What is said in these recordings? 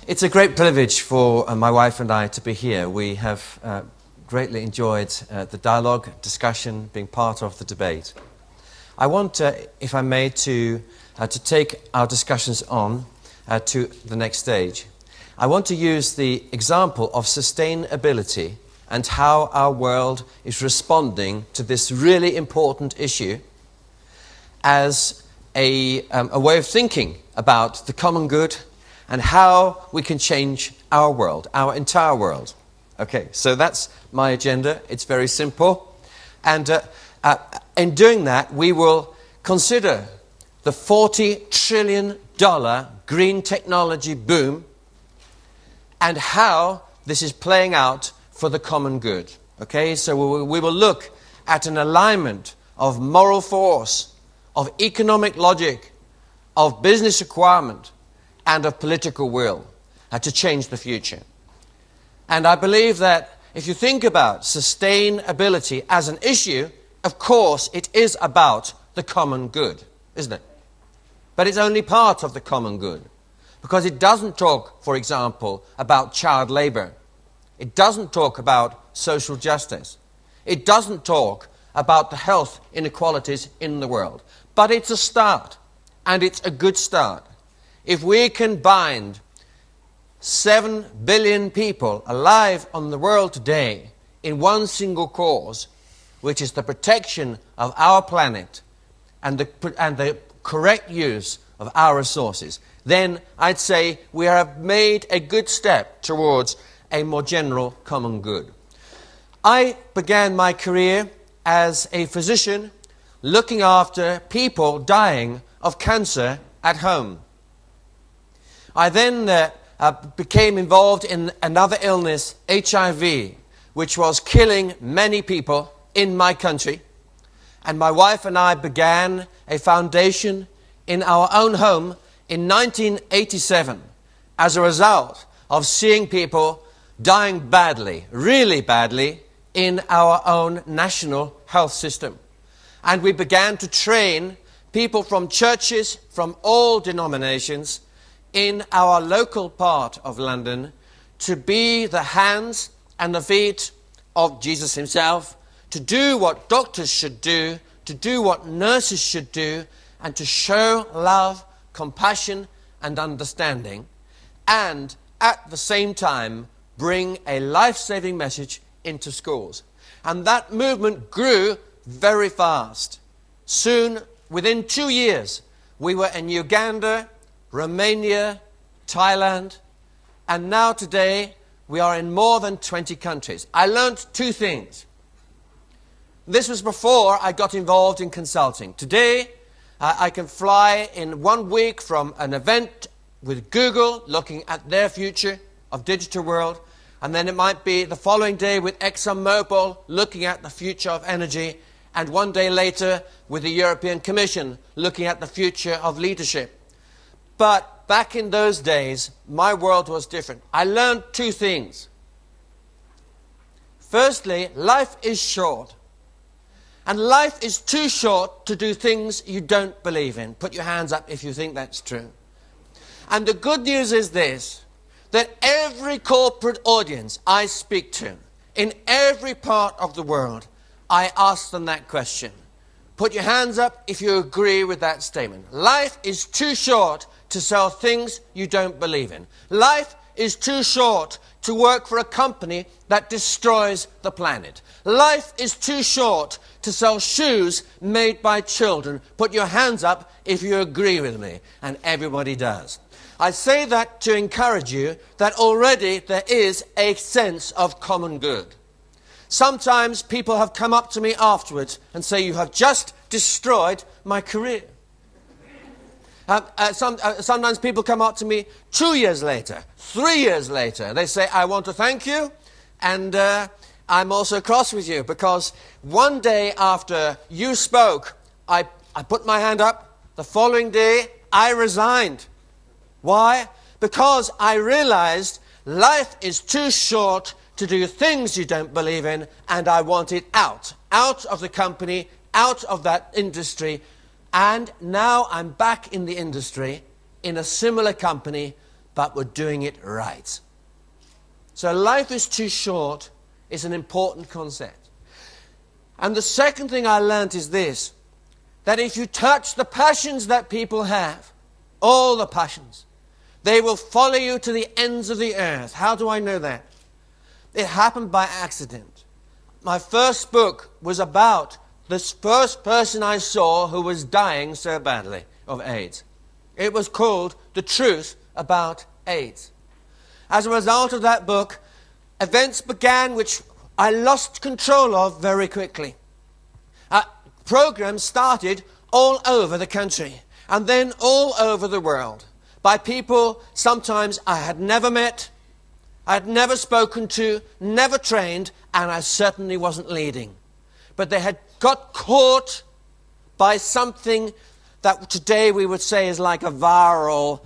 It's a great privilege for my wife and I to be here. We have greatly enjoyed the dialogue, discussion, being part of the debate. I want, if I may, to take our discussions on to the next stage. I want to use the example of sustainability and how our world is responding to this really important issue as a way of thinking about the common good and how we can change our world, our entire world. Okay, so that's my agenda. It's very simple. And in doing that, we will consider the $40 trillion green technology boom and how this is playing out for the common good. Okay, so we will look at an alignment of moral force, of economic logic, of business requirement, and of political will to change the future. And I believe that if you think about sustainability as an issue, of course it is about the common good, isn't it? But it's only part of the common good, because it doesn't talk, for example, about child labour. It doesn't talk about social justice. It doesn't talk about the health inequalities in the world. But it's a start, and it's a good start. If we can bind 7 billion people alive on the world today in one single cause, which is the protection of our planet and the correct use of our resources, then I'd say we have made a good step towards a more general common good. I began my career as a physician looking after people dying of cancer at home. I then became involved in another illness, HIV, which was killing many people in my country. And my wife and I began a foundation in our own home in 1987 as a result of seeing people dying badly, really badly, in our own national health system. And we began to train people from churches, from all denominations, in our local part of London to be the hands and the feet of Jesus himself, to do what doctors should do, to do what nurses should do, and to show love, compassion, and understanding, and at the same time bring a life-saving message into schools. And that movement grew very fast. Soon, within 2 years, we were in Uganda, Romania, Thailand, and now today we are in more than 20 countries. I learned 2 things. This was before I got involved in consulting. Today, I can fly in 1 week from an event with Google looking at their future of digital world, and then it might be the following day with ExxonMobil looking at the future of energy, and 1 day later with the European Commission looking at the future of leadership. But back in those days, my world was different. I learned 2 things. Firstly, life is short. And life is too short to do things you don't believe in. Put your hands up if you think that's true. And the good news is this, that every corporate audience I speak to, in every part of the world, I ask them that question. Put your hands up if you agree with that statement. Life is too short to sell things you don't believe in. Life is too short to work for a company that destroys the planet. Life is too short to sell shoes made by children. Put your hands up if you agree with me. And everybody does. I say that to encourage you that already there is a sense of common good. Sometimes people have come up to me afterwards and say, you have just destroyed my career. Sometimes people come up to me 2 years later, 3 years later. They say, I want to thank you, and I'm also cross with you, because 1 day after you spoke, I put my hand up. The following day, I resigned. Why? Because I realized life is too short to do things you don't believe in, and I want it out of the company, out of that industry. And now I'm back in the industry, in a similar company, but we're doing it right. So life is too short is an important concept. And the second thing I learned is this, that if you touch the passions that people have, all the passions, they will follow you to the ends of the earth. How do I know that? It happened by accident. My first book was about this first person I saw who was dying so badly of AIDS. It was called The Truth About AIDS. As a result of that book, events began which I lost control of very quickly. Programs started all over the country and then all over the world by people sometimes I had never met, I had never spoken to, never trained, and I certainly wasn't leading. But they had got caught by something that today we would say is like a viral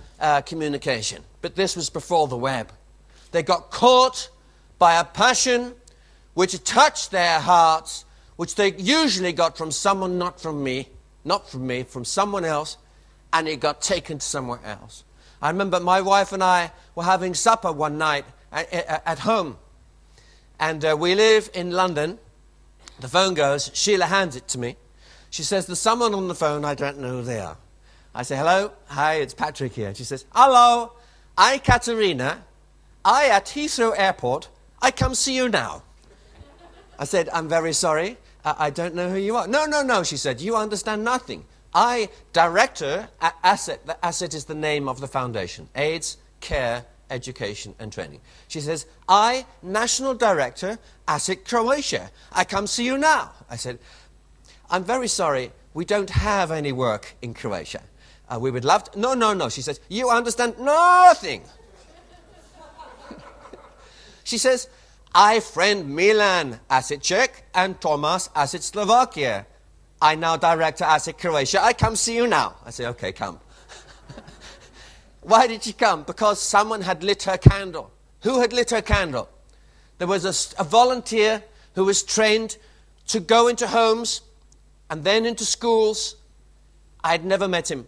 communication. But this was before the web. They got caught by a passion which touched their hearts, which they usually got from someone, not from me, from someone else, and it got taken to somewhere else. I remember my wife and I were having supper one night at home, and we live in London. The phone goes, Sheila hands it to me. She says, there's someone on the phone, I don't know who they are. I say, hello, hi, it's Patrick here. She says, hello, I, Katerina, I at Heathrow Airport, I come see you now. I said, I'm very sorry, I don't know who you are. No, she said, you understand nothing. I, director, ASSET, the ASSET is the name of the foundation, AIDS, Care, Education and Training. She says, I, National Director, ASSET Croatia, I come see you now. I said, I'm very sorry, we don't have any work in Croatia. We would love to... No, she says, you understand nothing. She says, I friend Milan, ASSET Czech, and Thomas, ASSET Slovakia. I now director ASSET Croatia. I come see you now. I say, okay, come. Why did she come? Because someone had lit her candle. Who had lit her candle? There was a volunteer who was trained to go into homes and then into schools. I had never met him.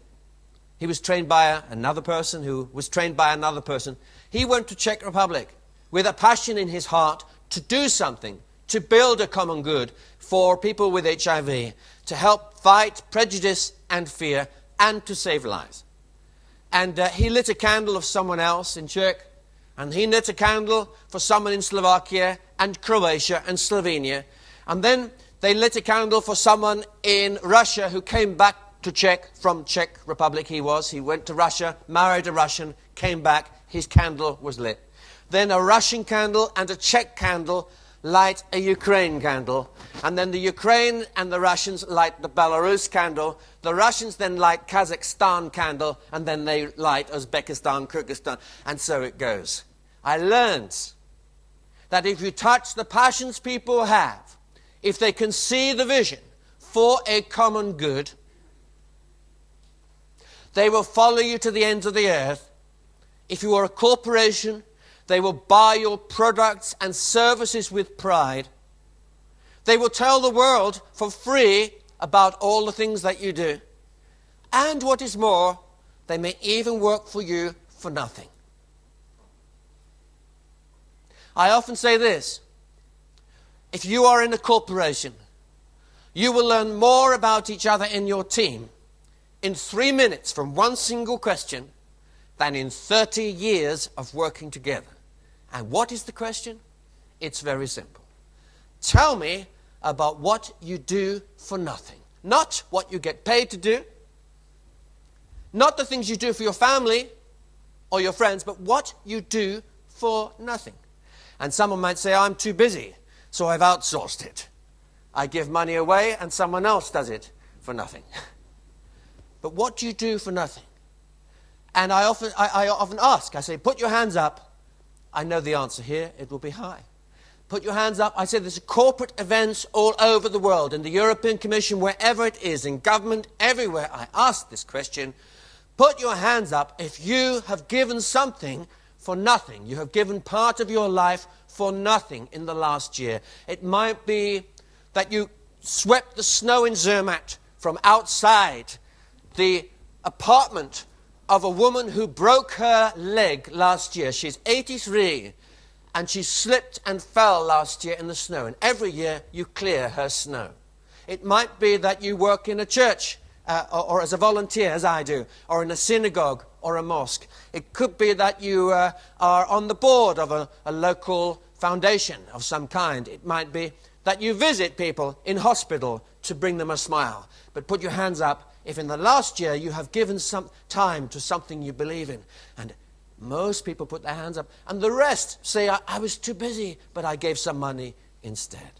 He was trained by another person who was trained by another person. He went to Czech Republic with a passion in his heart to do something, to build a common good for people with HIV, to help fight prejudice and fear, and to save lives. And he lit a candle of someone else in Czech, and he lit a candle for someone in Slovakia and Croatia and Slovenia. And then they lit a candle for someone in Russia who came back to Czech, from Czech Republic he went to Russia, married a Russian, came back, his candle was lit. Then a Russian candle and a Czech candle light a Ukraine candle, and then the Ukraine and the Russians light the Belarus candle, the Russians then light Kazakhstan candle, and then they light Uzbekistan, Kyrgyzstan, and so it goes. I learned that if you touch the passions people have, if they can see the vision for a common good, they will follow you to the ends of the earth. If you are a corporation, they will buy your products and services with pride. They will tell the world for free about all the things that you do. And what is more, they may even work for you for nothing. I often say this, if you are in a corporation, you will learn more about each other in your team in 3 minutes from one single question than in 30 years of working together. And what is the question? It's very simple. Tell me about what you do for nothing. Not what you get paid to do. Not the things you do for your family or your friends, but what you do for nothing. And someone might say, I'm too busy, so I've outsourced it. I give money away and someone else does it for nothing. But what do you do for nothing? And I often ask, I say, put your hands up. I know the answer here, it will be high. Put your hands up. I say there's corporate events all over the world, in the European Commission, wherever it is, in government, everywhere. I ask this question, put your hands up if you have given something for nothing. You have given part of your life for nothing in the last year. It might be that you swept the snow in Zermatt from outside the apartment of a woman who broke her leg last year. She's 83, and she slipped and fell last year in the snow. And every year you clear her snow. It might be that you work in a church or as a volunteer, as I do, or in a synagogue or a mosque. It could be that you are on the board of a local foundation of some kind. It might be that you visit people in hospital to bring them a smile. But put your hands up if in the last year you have given some time to something you believe in. And most people put their hands up, and the rest say, I was too busy, but I gave some money instead.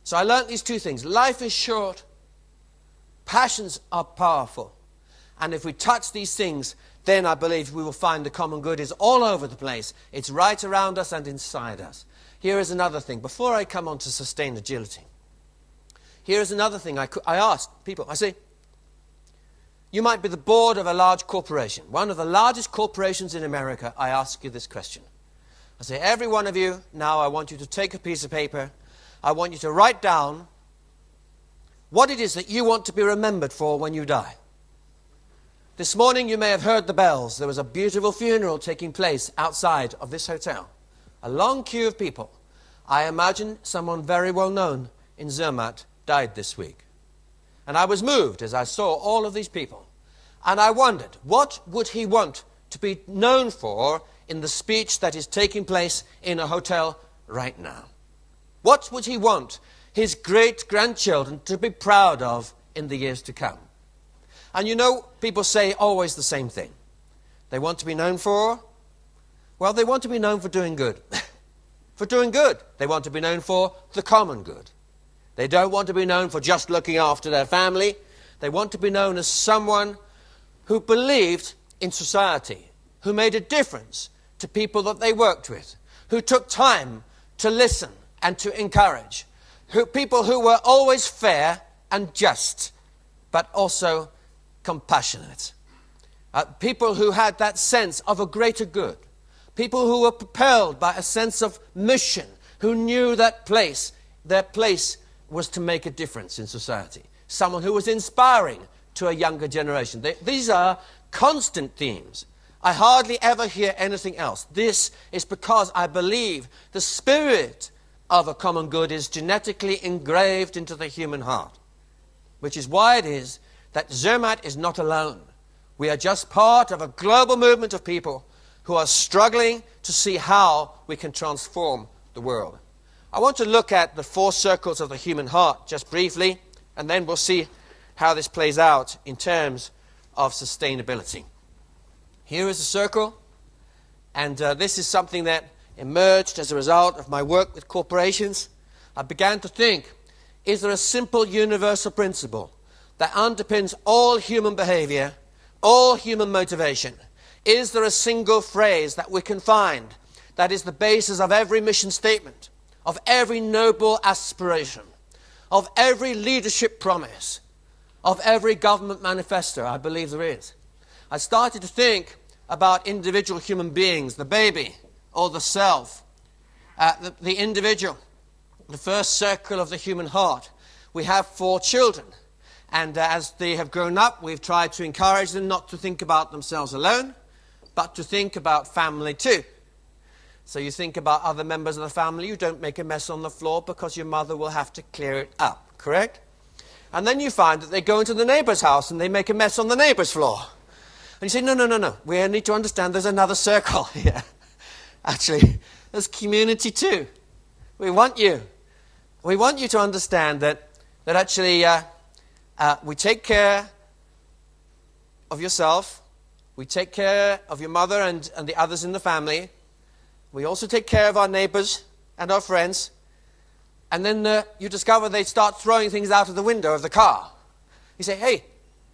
So I learned these two things. Life is short. Passions are powerful. And if we touch these things, then I believe we will find the common good is all over the place. It's right around us and inside us. Here is another thing. Before I come on to SustainAgility, here is another thing I asked people. I say, you might be the board of a large corporation, one of the largest corporations in America. I ask you this question. I say, every one of you, now I want you to take a piece of paper. I want you to write down what it is that you want to be remembered for when you die. This morning you may have heard the bells. There was a beautiful funeral taking place outside of this hotel. A long queue of people. I imagine someone very well known in Zermatt died this week. And I was moved as I saw all of these people. And I wondered, what would he want to be known for in the speech that is taking place in a hotel right now? What would he want his great-grandchildren to be proud of in the years to come? And you know, people say always the same thing. They want to be known for, well, they want to be known for doing good. For doing good. They want to be known for the common good. They don't want to be known for just looking after their family. They want to be known as someone who believed in society, who made a difference to people that they worked with, who took time to listen and to encourage, people who were always fair and just, but also compassionate. People who had that sense of a greater good. People who were propelled by a sense of mission, who knew that their place was to make a difference in society. Someone who was inspiring to a younger generation. These are constant themes. I hardly ever hear anything else. This is because I believe the spirit of a common good is genetically engraved into the human heart. Which is why it is that Zermatt is not alone. We are just part of a global movement of people who are struggling to see how we can transform the world. I want to look at the 4 circles of the human heart just briefly, and then we'll see how this plays out in terms of sustainability. Here is a circle, and this is something that emerged as a result of my work with corporations. I began to think, is there a simple universal principle that underpins all human behavior, all human motivation? Is there a single phrase that we can find that is the basis of every mission statement, of every noble aspiration, of every leadership promise, of every government manifesto? I believe there is. I started to think about individual human beings, the baby or the self, the individual, the first circle of the human heart. We have 4 children, and as they have grown up, we've tried to encourage them not to think about themselves alone, but to think about family too. So you think about other members of the family. You don't make a mess on the floor because your mother will have to clear it up, correct? And then you find that they go into the neighbor's house and they make a mess on the neighbor's floor. And you say, no. We need to understand there's another circle here. Actually, there's community too. We want you to understand that actually we take care of yourself. We take care of your mother and the others in the family. We also take care of our neighbors and our friends. And then you discover they start throwing things out of the window of the car. You say, hey,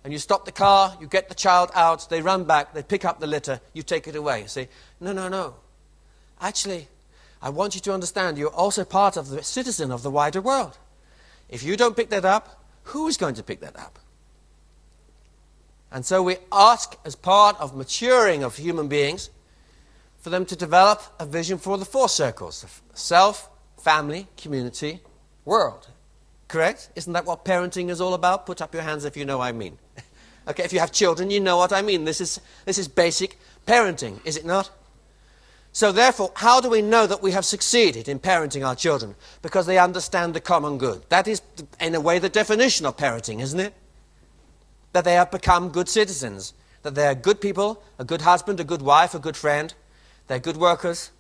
and you stop the car, you get the child out, they run back, they pick up the litter, you take it away. You say, no. Actually, I want you to understand you're also part of the citizen of the wider world. If you don't pick that up, who is going to pick that up? And so we ask, as part of maturing of human beings, for them to develop a vision for the 4 circles: self, family, community, world. Correct? Isn't that what parenting is all about? Put up your hands if you know what I mean. Okay, if you have children, you know what I mean. This is basic parenting, is it not? So therefore, how do we know that we have succeeded in parenting our children? Because they understand the common good. That is, in a way, the definition of parenting, isn't it? That they have become good citizens. That they are good people, a good husband, a good wife, a good friend. They're good workers.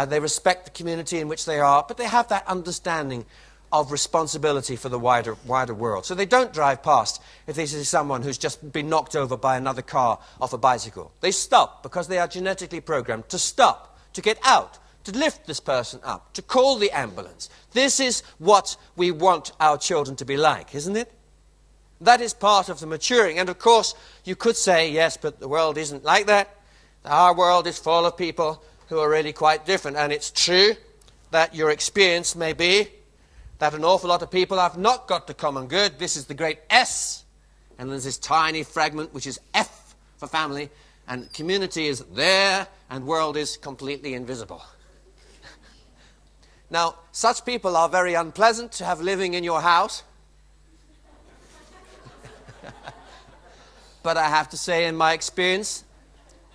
They respect the community in which they are. But they have that understanding of responsibility for the wider world. So they don't drive past if they see someone who's just been knocked over by another car off a bicycle. They stop because they are genetically programmed to stop, to get out, to lift this person up, to call the ambulance. This is what we want our children to be like, isn't it? That is part of the maturing. And of course, you could say, yes, but the world isn't like that. Our world is full of people who are really quite different. And it's true that your experience may be that an awful lot of people have not got the common good. This is the great S. And there's this tiny fragment which is F for family. And community is there and world is completely invisible. Now, such people are very unpleasant to have living in your house. But I have to say, in my experience,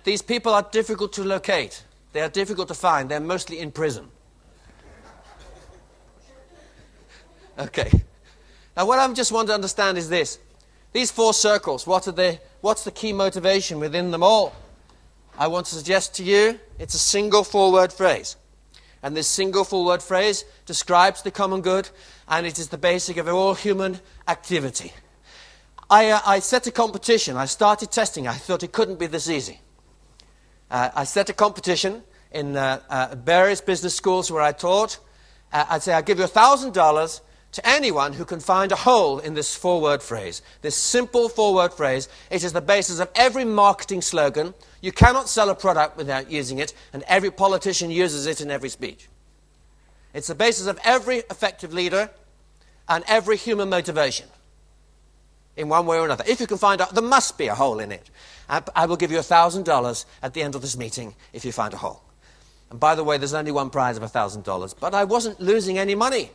these people are difficult to locate. They are difficult to find. They're mostly in prison. Okay. Now, what I just want to understand is this. These 4 circles, what's the key motivation within them all? I want to suggest to you, it's a single 4-word phrase. And this single 4-word phrase describes the common good, and it is the basic of all human activity. I set a competition. I started testing. I thought it couldn't be this easy. I set a competition in various business schools where I taught. I'd say, I'll give you $1,000 to anyone who can find a hole in this 4-word phrase. This simple 4-word phrase. It is the basis of every marketing slogan. You cannot sell a product without using it, and every politician uses it in every speech. It's the basis of every effective leader and every human motivation, in one way or another. If you can find out, there must be a hole in it. I will give you $1,000 at the end of this meeting if you find a hole. And by the way, there's only one prize of $1,000, but I wasn't losing any money.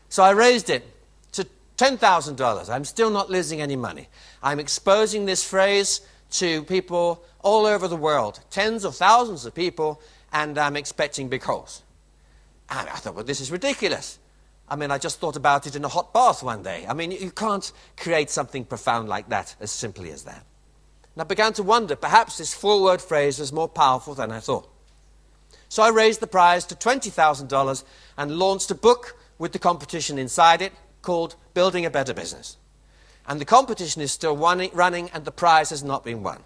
So I raised it to $10,000. I'm still not losing any money. I'm exposing this phrase to people all over the world, tens of thousands of people, and I'm expecting big holes. And I thought, well, this is ridiculous. I mean, I just thought about it in a hot bath one day. I mean, you can't create something profound like that as simply as that. And I began to wonder, perhaps this 4-word phrase was more powerful than I thought. So I raised the prize to $20,000 and launched a book with the competition inside it called Building a Better Business. And the competition is still running and the prize has not been won.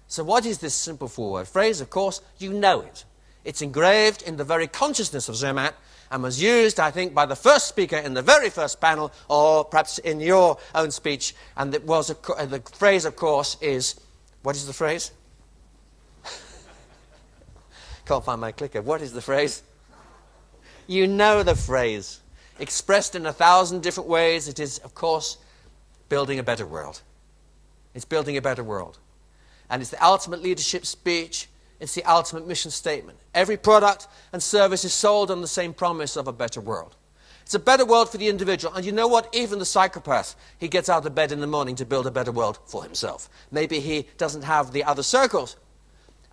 So what is this simple 4-word phrase? Of course, you know it. It's engraved in the very consciousness of Zermatt and was used, I think, by the first speaker in the very first panel, or perhaps in your own speech. And it was the phrase, of course, is, what is the phrase? Can't find my clicker. What is the phrase? You know the phrase. Expressed in 1,000 different ways, it is, of course, building a better world. It's building a better world. And it's the ultimate leadership speech. It's the ultimate mission statement. Every product and service is sold on the same promise of a better world. It's a better world for the individual. And you know what? Even the psychopath, he gets out of bed in the morning to build a better world for himself. Maybe he doesn't have the other circles.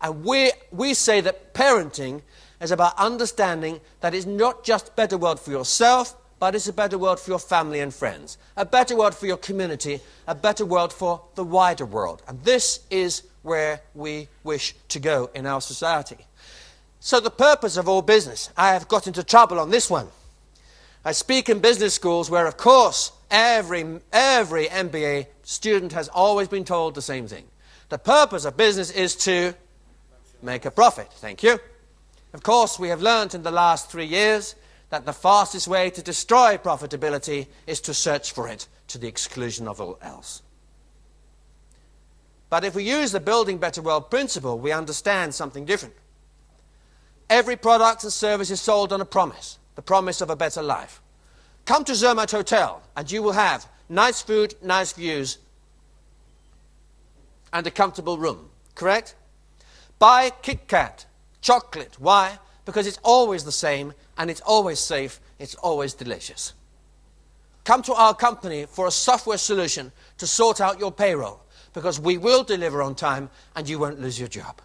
And we say that parenting is about understanding that it's not just a better world for yourself, but it's a better world for your family and friends. A better world for your community. A better world for the wider world. And this is where we wish to go in our society. So the purpose of all business, I have got into trouble on this one. I speak in business schools where, of course, every MBA student has always been told the same thing. The purpose of business is to make a profit. Thank you. Of course, we have learned in the last 3 years that the fastest way to destroy profitability is to search for it to the exclusion of all else. But if we use the Building Better World principle, we understand something different. Every product and service is sold on a promise, the promise of a better life. Come to Zermatt Hotel and you will have nice food, nice views, and a comfortable room, correct? Buy Kit Kat, chocolate. Why? Because it's always the same, and it's always safe, it's always delicious. come to our company for a software solution to sort out your payroll, because we will deliver on time and you won't lose your job.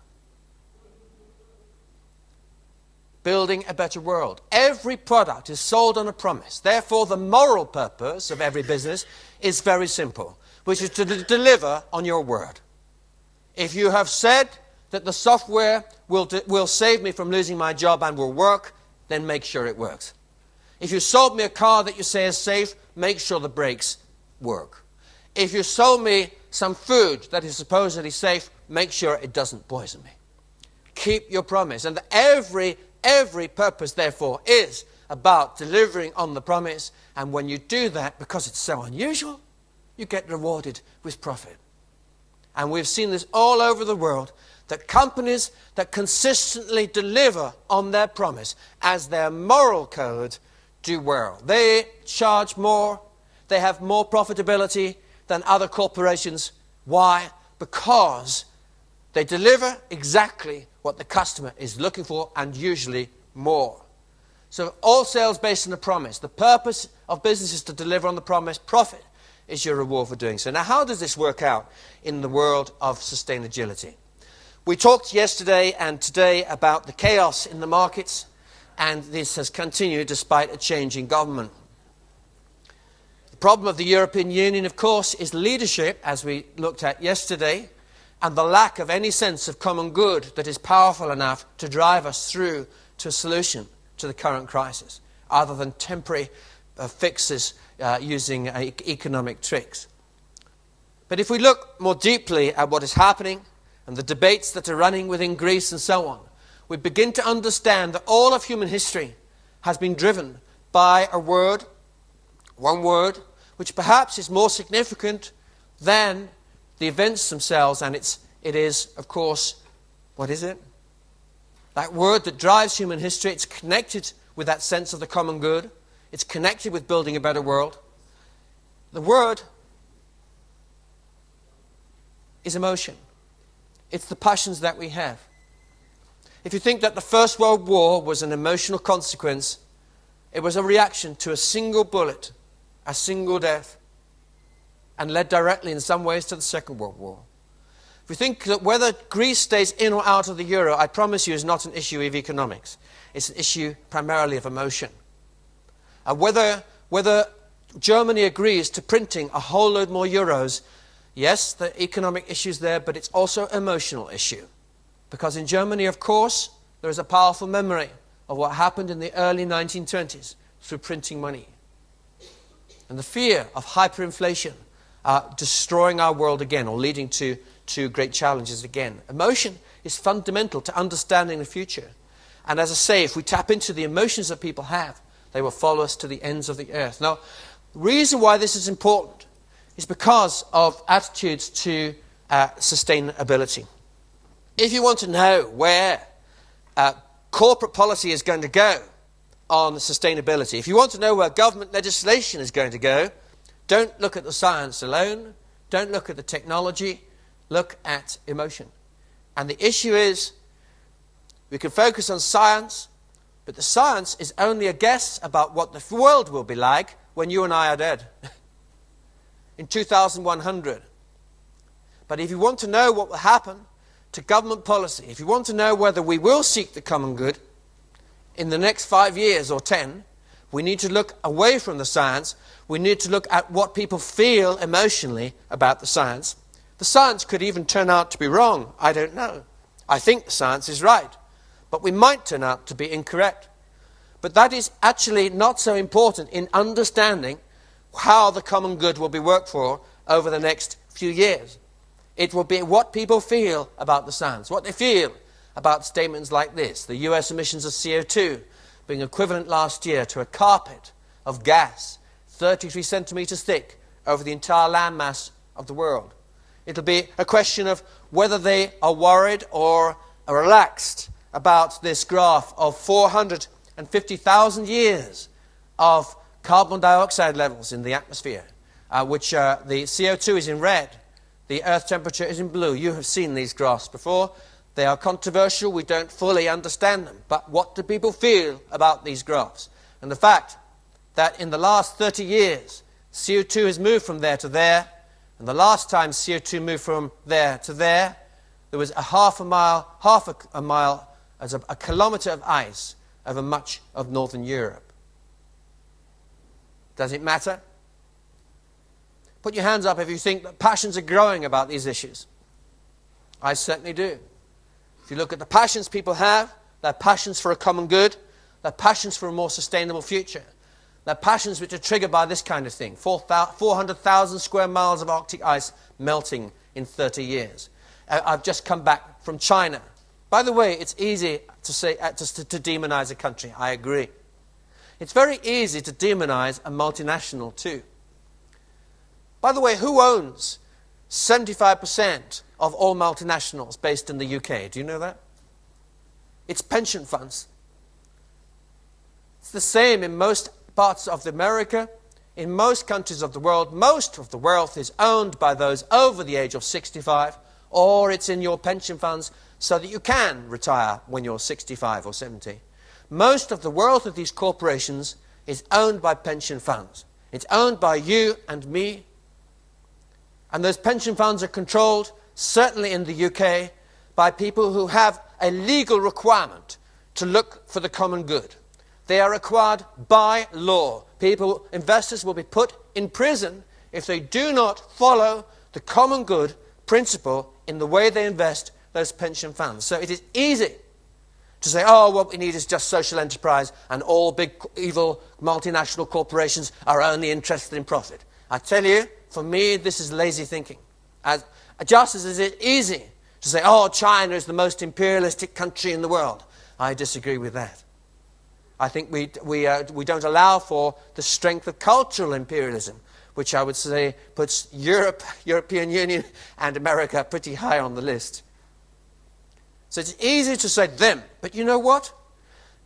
Building a better world. Every product is sold on a promise. Therefore, the moral purpose of every business is very simple, which is to deliver on your word. If you have said that the software will save me from losing my job and will work, then make sure it works. If you sold me a car that you say is safe, make sure the brakes work. If you sold me some food that is supposedly safe, make sure it doesn't poison me. Keep your promise. And every purpose, therefore, is about delivering on the promise. And when you do that, because it's so unusual, you get rewarded with profit. And we've seen this all over the world, that companies that consistently deliver on their promise as their moral code do well. They charge more, they have more profitability than other corporations. Why? Because they deliver exactly what the customer is looking for, and usually more. So all sales based on a promise. The purpose of business is to deliver on the promise. Profit is your reward for doing so. Now, how does this work out in the world of SustainAgility? We talked yesterday and today about the chaos in the markets, and this has continued despite a change in government. The problem of the European Union, of course, is leadership, as we looked at yesterday, and the lack of any sense of common good that is powerful enough to drive us through to a solution to the current crisis, other than temporary fixes using economic tricks. But if we look more deeply at what is happening and the debates that are running within Greece and so on, we begin to understand that all of human history has been driven by a word, one word, which perhaps is more significant than the events themselves, and it is, of course, what is it? That word that drives human history. It's connected with that sense of the common good. It's connected with building a better world. The word is emotion. It's the passions that we have. If you think that the First World War was an emotional consequence, it was a reaction to a single bullet, a single death, and led directly in some ways to the Second World War. If you think that whether Greece stays in or out of the euro, I promise you, is not an issue of economics. It's an issue primarily of emotion. And whether Germany agrees to printing a whole load more euros, yes, the economic issue's there, but it's also an emotional issue. Because in Germany, of course, there is a powerful memory of what happened in the early 1920s through printing money. And the fear of hyperinflation destroying our world again, or leading to great challenges again. Emotion is fundamental to understanding the future. And as I say, if we tap into the emotions that people have, they will follow us to the ends of the earth. Now, the reason why this is important is because of attitudes to sustainability. If you want to know where corporate policy is going to go on sustainability, if you want to know where government legislation is going to go, don't look at the science alone, don't look at the technology, look at emotion. And the issue is, we can focus on science, but the science is only a guess about what the world will be like when you and I are dead in 2100. But if you want to know what will happen to government policy, if you want to know whether we will seek the common good in the next 5 years or 10, we need to look away from the science. We need to look at what people feel emotionally about the science. The science could even turn out to be wrong. I don't know. I think the science is right. But we might turn out to be incorrect. But that is actually not so important in understanding how the common good will be worked for over the next few years. It will be what people feel about the science, what they feel about statements like this: the US emissions of CO2 being equivalent last year to a carpet of gas 33 centimetres thick over the entire landmass of the world. It'll be a question of whether they are worried or are relaxed about this graph of 450,000 years of carbon dioxide levels in the atmosphere, which the CO2 is in red, the Earth temperature is in blue. You have seen these graphs before. They are controversial. We don't fully understand them. But what do people feel about these graphs? And the fact that in the last 30 years, CO2 has moved from there to there, and the last time CO2 moved from there to there, there was a kilometre of ice over much of northern Europe. Does it matter? Put your hands up if you think that passions are growing about these issues. I certainly do. If you look at the passions people have, they're passions for a common good, they're passions for a more sustainable future. They're passions which are triggered by this kind of thing. 400,000 square miles of Arctic ice melting in 30 years. I've just come back from China. By the way, it's easy to say to demonize a country. I agree. It's very easy to demonize a multinational too. By the way, who owns 75% of all multinationals based in the UK? Do you know that? It's pension funds. It's the same in most parts of America. In most countries of the world, most of the wealth is owned by those over the age of 65, or it's in your pension funds so that you can retire when you're 65 or 70. Most of the wealth of these corporations is owned by pension funds. It's owned by you and me. And those pension funds are controlled, certainly in the UK, by people who have a legal requirement to look for the common good. They are required by law. Investors will be put in prison if they do not follow the common good principle in the way they invest those pension funds. So it is easy to say, oh, what we need is just social enterprise and all big evil multinational corporations are only interested in profit. I tell you, for me, this is lazy thinking. Just as it is easy to say, oh, China is the most imperialistic country in the world. I disagree with that. I think we don't allow for the strength of cultural imperialism, which I would say puts European Union and America pretty high on the list. So it's easy to say them, but you know what?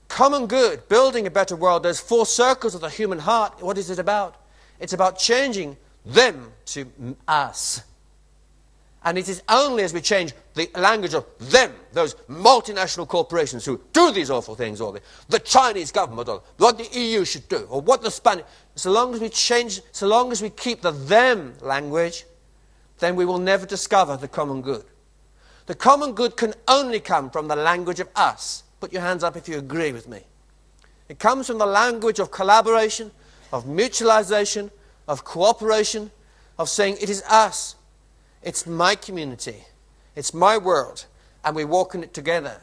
Common good, building a better world, those four circles of the human heart, what is it about? It's about changing them to us. And it is only as we change the language of them, those multinational corporations who do these awful things, or the Chinese government, or what the EU should do, or what the Spanish... So long as we keep the them language, then we will never discover the common good. The common good can only come from the language of us. Put your hands up if you agree with me. It comes from the language of collaboration, of mutualization, of cooperation, of saying it is us. It's my community. It's my world. And we walk in it together.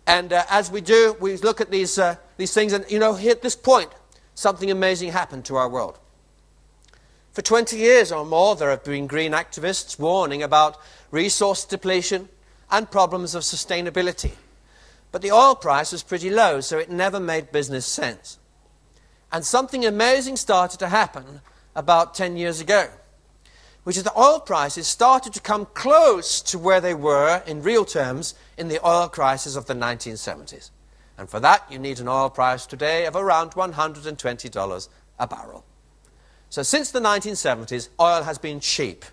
And as we do, we look at these things. And, you know, here at this point, something amazing happened to our world. For 20 years or more, there have been green activists warning about resource depletion and problems of sustainability. But the oil price was pretty low, so it never made business sense. And something amazing started to happen about 10 years ago, which is the oil prices started to come close to where they were in real terms in the oil crisis of the 1970s. And for that, you need an oil price today of around $120 a barrel. So since the 1970s, oil has been cheap.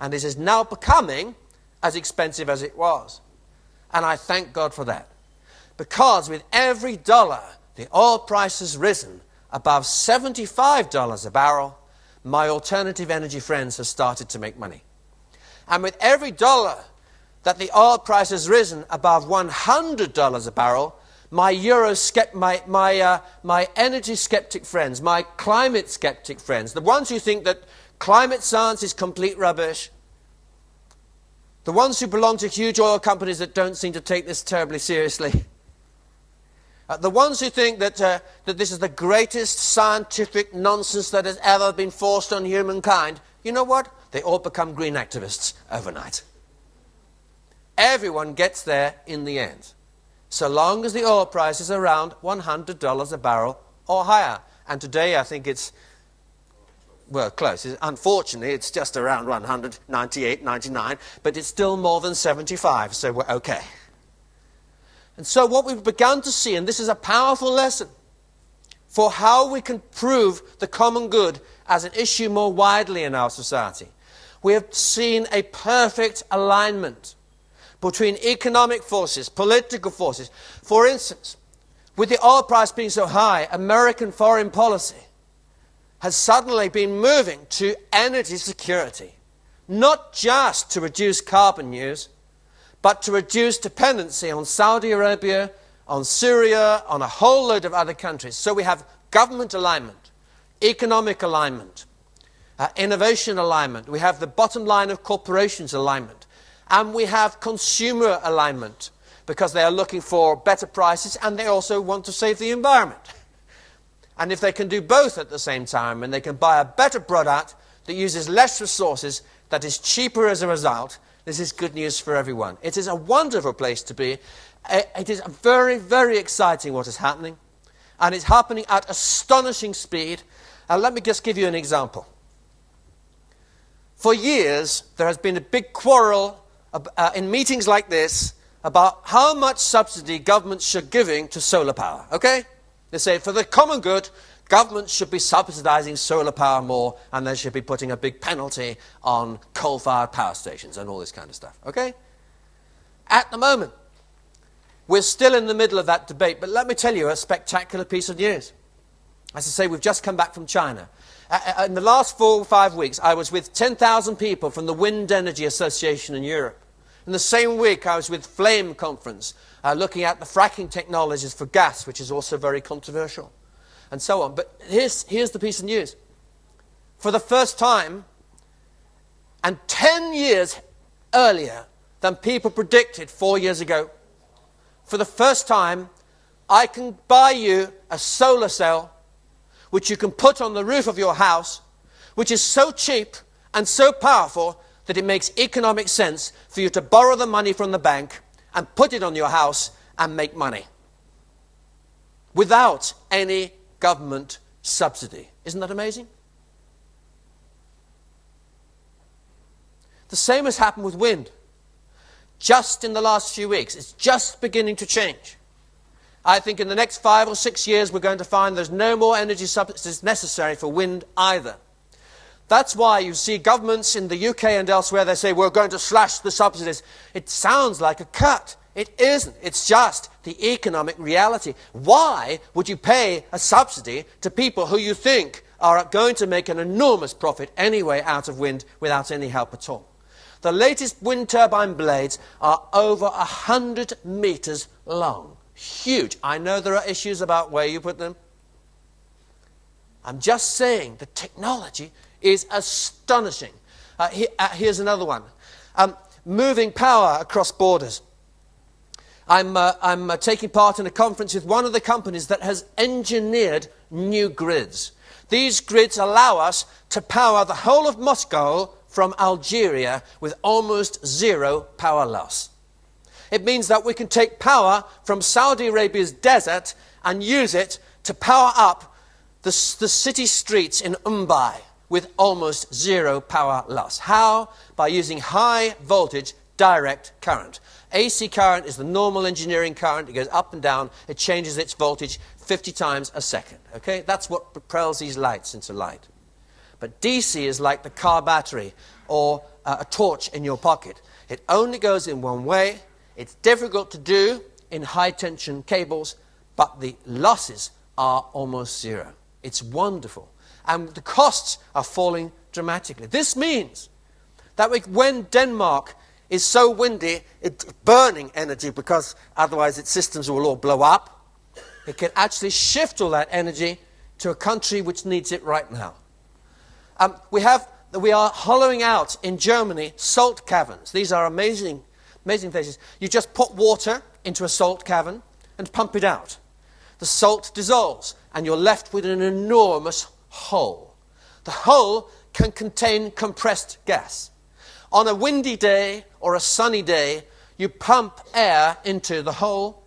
And it is now becoming as expensive as it was. And I thank God for that. Because with every dollar the oil price has risen above $75 a barrel, my alternative energy friends have started to make money. And with every dollar that the oil price has risen above $100 a barrel, my energy skeptic friends, my climate skeptic friends, the ones who think that climate science is complete rubbish, the ones who belong to huge oil companies that don't seem to take this terribly seriously, the ones who think that this is the greatest scientific nonsense that has ever been forced on humankind, you know what? They all become green activists overnight. Everyone gets there in the end, so long as the oil price is around $100 a barrel or higher. And today I think it's, well, close. Unfortunately, it's just around 198, 99, but it's still more than 75, so we're okay. And so what we've begun to see, and this is a powerful lesson for how we can prove the common good as an issue more widely in our society. We have seen a perfect alignment between economic forces, political forces. For instance, with the oil price being so high, American foreign policy has suddenly been moving to energy security, not just to reduce carbon use, but to reduce dependency on Saudi Arabia, on Syria, on a whole load of other countries. So we have government alignment, economic alignment, innovation alignment. We have the bottom line of corporations alignment. And we have consumer alignment, because they are looking for better prices and they also want to save the environment. And if they can do both at the same time, and they can buy a better product that uses less resources, that is cheaper as a result, this is good news for everyone. It is a wonderful place to be. It is very, very exciting what is happening. And it's happening at astonishing speed. And let me just give you an example. For years, there has been a big quarrel in meetings like this about how much subsidy governments should be giving to solar power, okay? They say, for the common good, governments should be subsidizing solar power more, and they should be putting a big penalty on coal-fired power stations and all this kind of stuff, okay? At the moment, we're still in the middle of that debate, but let me tell you a spectacular piece of news. As I say, we've just come back from China. In the last 4 or 5 weeks, I was with 10,000 people from the Wind Energy Association in Europe. In the same week, I was with Flame Conference, looking at the fracking technologies for gas, which is also very controversial, and so on. But here's the piece of news. For the first time, and 10 years earlier than people predicted 4 years ago, for the first time, I can buy you a solar cell which you can put on the roof of your house, which is so cheap and so powerful that it makes economic sense for you to borrow the money from the bank and put it on your house and make money without any government subsidy. Isn't that amazing? The same has happened with wind. Just in the last few weeks, it's just beginning to change. I think in the next 5 or 6 years we're going to find there's no more energy subsidies necessary for wind either. That's why you see governments in the UK and elsewhere, they say, we're going to slash the subsidies. It sounds like a cut. It isn't. It's just the economic reality. Why would you pay a subsidy to people who you think are going to make an enormous profit anyway out of wind without any help at all? The latest wind turbine blades are over 100 meters long. Huge. I know there are issues about where you put them. I'm just saying the technology is astonishing. Here's another one. Moving power across borders. I'm taking part in a conference with one of the companies that has engineered new grids. These grids allow us to power the whole of Moscow from Algeria with almost zero power loss. It means that we can take power from Saudi Arabia's desert and use it to power up the city streets in Mumbai with almost zero power loss. How? By using high voltage direct current. AC current is the normal engineering current. It goes up and down. It changes its voltage 50 times a second. Okay? That's what propels these lights into light. But DC is like the car battery or a torch in your pocket. It only goes in one way. It's difficult to do in high tension cables, but the losses are almost zero. It's wonderful. And the costs are falling dramatically. This means that when Denmark is so windy, it's burning energy because otherwise its systems will all blow up. It can actually shift all that energy to a country which needs it right now. We are hollowing out in Germany salt caverns. These are amazing places. You just put water into a salt cavern and pump it out. The salt dissolves and you're left with an enormous hole. The hole can contain compressed gas. On a windy day or a sunny day, you pump air into the hole,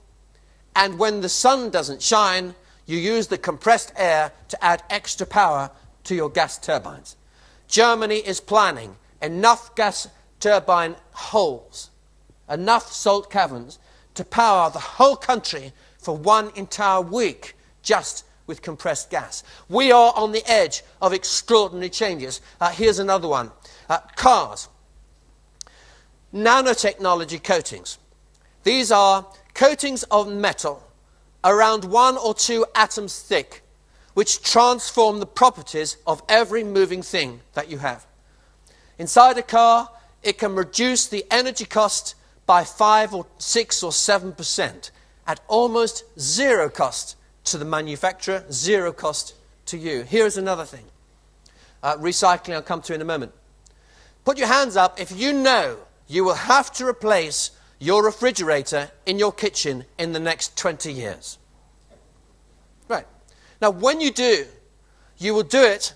and when the sun doesn't shine, you use the compressed air to add extra power to your gas turbines. Germany is planning enough gas turbine holes, enough salt caverns to power the whole country for one entire week just with compressed gas. We are on the edge of extraordinary changes. Here's another one. Cars. Nanotechnology coatings. These are coatings of metal around 1 or 2 atoms thick which transform the properties of every moving thing that you have. Inside a car, it can reduce the energy cost by 5 or 6 or 7% at almost zero cost to the manufacturer, zero cost to you. Here's another thing. Recycling, I'll come to in a moment. Put your hands up if you know you will have to replace your refrigerator in your kitchen in the next 20 years. Right. Now, when you do, you will do it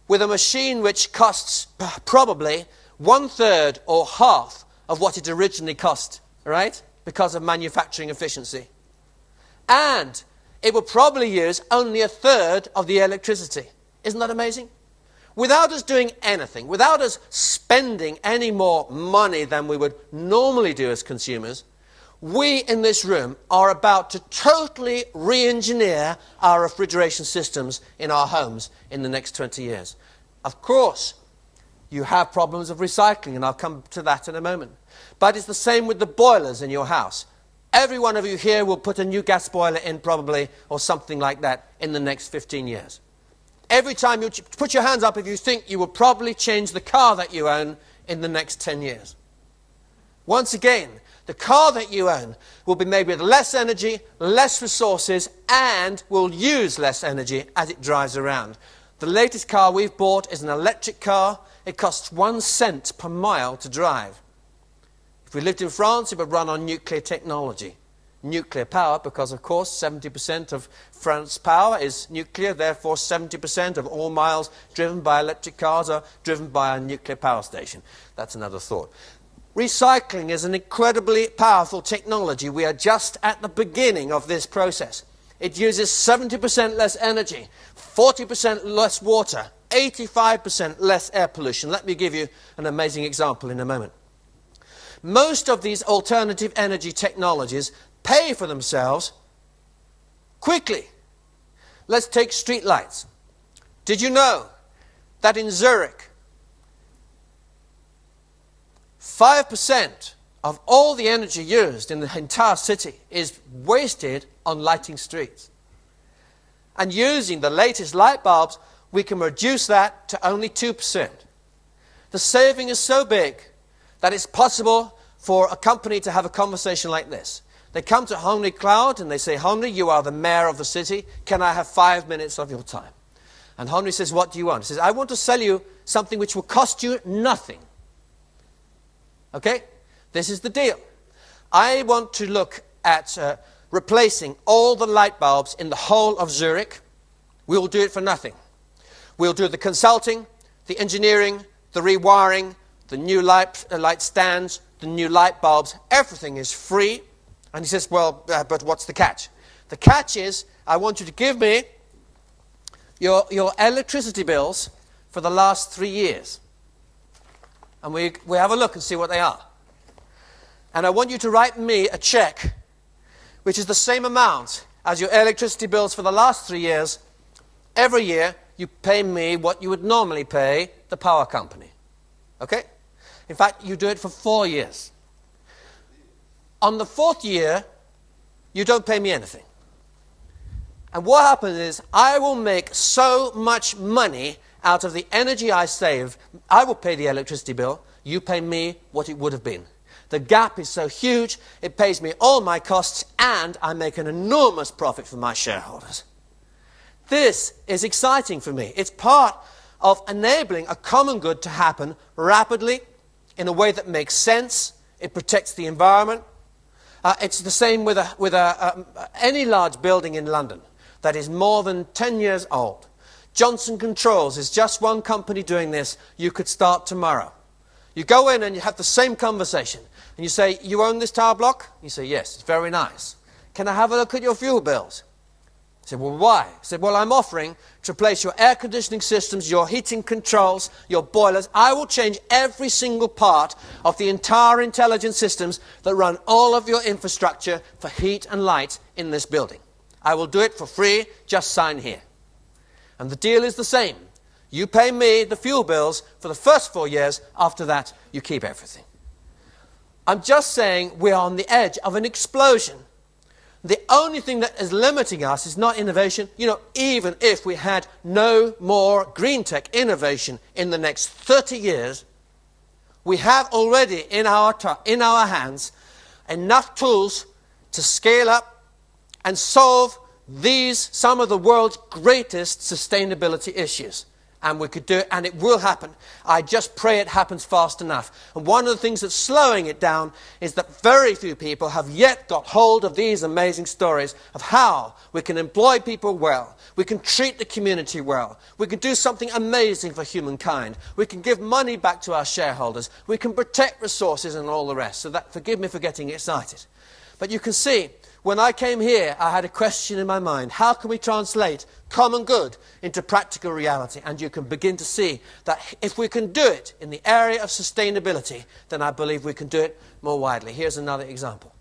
with a machine which costs probably 1/3 or half of what it originally cost, right? Because of manufacturing efficiency. And it will probably use only 1/3 of the electricity. Isn't that amazing? Without us doing anything, without us spending any more money than we would normally do as consumers, we in this room are about to totally re-engineer our refrigeration systems in our homes in the next 20 years. Of course, you have problems of recycling, and I'll come to that in a moment. But it's the same with the boilers in your house. Every one of you here will put a new gas boiler in probably, or something like that, in the next 15 years. Every time you put your hands up if you think you will probably change the car that you own in the next 10 years. Once again, the car that you own will be made with less energy, less resources, and will use less energy as it drives around. The latest car we've bought is an electric car. It costs 1 cent per mile to drive. If we lived in France, it would run on nuclear technology. Nuclear power, because of course 70% of France's power is nuclear, therefore 70% of all miles driven by electric cars are driven by a nuclear power station. That's another thought. Recycling is an incredibly powerful technology. We are just at the beginning of this process. It uses 70% less energy, 40% less water, 85% less air pollution. Let me give you an amazing example in a moment. Most of these alternative energy technologies pay for themselves quickly. Let's take street lights. Did you know that in Zurich, 5% of all the energy used in the entire city is wasted on lighting streets? And using the latest light bulbs, we can reduce that to only 2%. The saving is so big that it's possible for a company to have a conversation like this. They come to Henry Cloud and they say, Henry, you are the mayor of the city. Can I have 5 minutes of your time? And Henry says, what do you want? He says, I want to sell you something which will cost you nothing. Okay? This is the deal. I want to look at replacing all the light bulbs in the whole of Zurich. We will do it for nothing. We'll do the consulting, the engineering, the rewiring, the new light stands, the new light bulbs. Everything is free. And he says, well, but what's the catch? The catch is, I want you to give me your electricity bills for the last 3 years. And we have a look and see what they are. And I want you to write me a check, which is the same amount as your electricity bills for the last 3 years. Every year, you pay me what you would normally pay the power company. Okay? In fact, you do it for 4 years. On the 4th year, you don't pay me anything. And what happens is, I will make so much money out of the energy I save. I will pay the electricity bill. You pay me what it would have been. The gap is so huge, it pays me all my costs, and I make an enormous profit for my shareholders. This is exciting for me. It's part of enabling a common good to happen rapidly, in a way that makes sense. It protects the environment. It's the same with any large building in London that is more than 10 years old. Johnson Controls is just one company doing this. You could start tomorrow. You go in and you have the same conversation. And you say, you own this tower block? You say, yes, it's very nice. Can I have a look at your fuel bills? I said, well, why? I said, well, I'm offering to replace your air conditioning systems, your heating controls, your boilers. I will change every single part of the entire intelligent systems that run all of your infrastructure for heat and light in this building. I will do it for free. Just sign here. And the deal is the same. You pay me the fuel bills for the first 4 years. After that, you keep everything. I'm just saying we are on the edge of an explosion. The only thing that is limiting us is not innovation. You know, even if we had no more green tech innovation in the next 30 years, we have already in our hands enough tools to scale up and solve some of the world's greatest sustainability issues. And we could do it, and it will happen. I just pray it happens fast enough. And one of the things that's slowing it down is that very few people have yet got hold of these amazing stories of how we can employ people well, we can treat the community well, we can do something amazing for humankind, we can give money back to our shareholders, we can protect resources and all the rest. So that, forgive me for getting excited. But you can see, when I came here, I had a question in my mind. How can we translate common good into practical reality? And you can begin to see that if we can do it in the area of sustainability, then I believe we can do it more widely. Here's another example.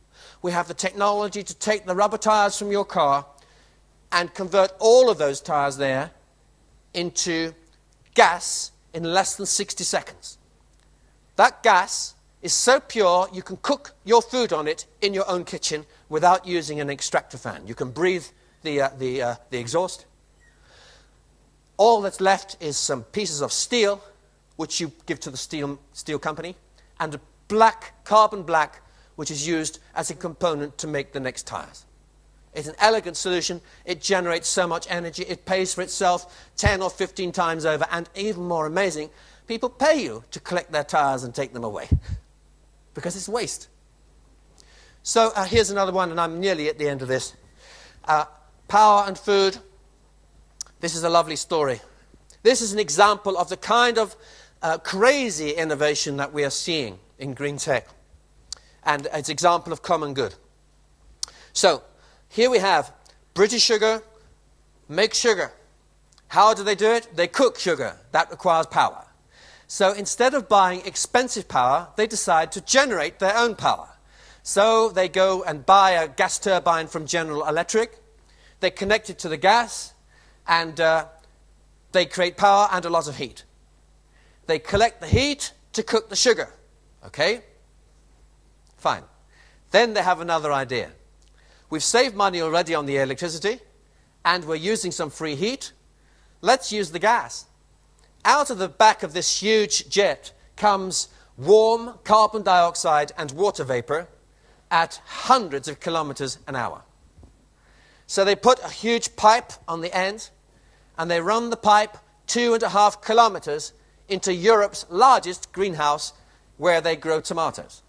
We have the technology to take the rubber tires from your car and convert all of those tires there into gas in less than 60 seconds. That gas is so pure you can cook your food on it in your own kitchen without using an extractor fan. You can breathe the exhaust. All that's left is some pieces of steel, which you give to the steel company, and a carbon black, which is used as a component to make the next tires. It's an elegant solution. It generates so much energy. It pays for itself 10 or 15 times over. And even more amazing, people pay you to collect their tires and take them away because it's waste. So here's another one, and I'm nearly at the end of this. Power and food. This is a lovely story. This is an example of the kind of crazy innovation that we are seeing in green tech. And it's an example of common good. So here we have British Sugar make sugar. How do they do it? They cook sugar. That requires power. So instead of buying expensive power, they decide to generate their own power. So they go and buy a gas turbine from General Electric. They connect it to the gas, and they create power and a lot of heat. They collect the heat to cook the sugar. Okay? Fine. Then they have another idea. We've saved money already on the electricity, and we're using some free heat. Let's use the gas. Out of the back of this huge jet comes warm carbon dioxide and water vapor at hundreds of kilometers an hour. So they put a huge pipe on the end, and they run the pipe 2.5 kilometers into Europe's largest greenhouse where they grow tomatoes.